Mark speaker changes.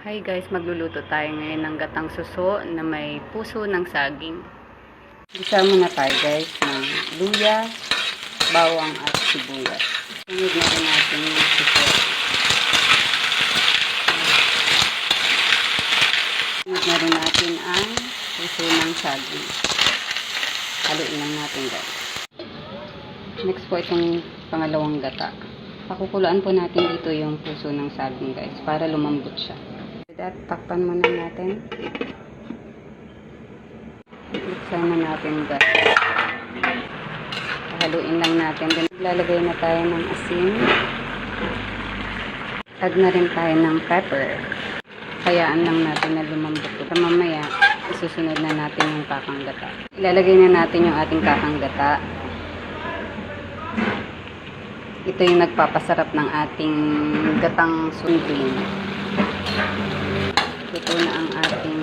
Speaker 1: Hi guys, magluluto tayo ngayon ng gatang suso na may puso ng saging. Isa muna tayo guys ng luya, bawang at sibuyas. Sunod na rin natin yung suso. Sunod na rin natin ang puso ng saging. Haluin lang natin guys. Next po itong pangalawang gata. Pakukulaan po natin dito yung puso ng saging guys para lumambot siya. At takpan muna natin. Buksan na natin guys. Haluin lang natin. Then lalagay na tayo ng asin. Add na rin tayo ng pepper. Hayaan lang natin na lumambot ito. Mamaya, isusunod na natin yung kakang gata. Ilalagay na natin yung ating kakang gata. Ito yung nagpapasarap ng ating gatang sundin. Ito na ang ating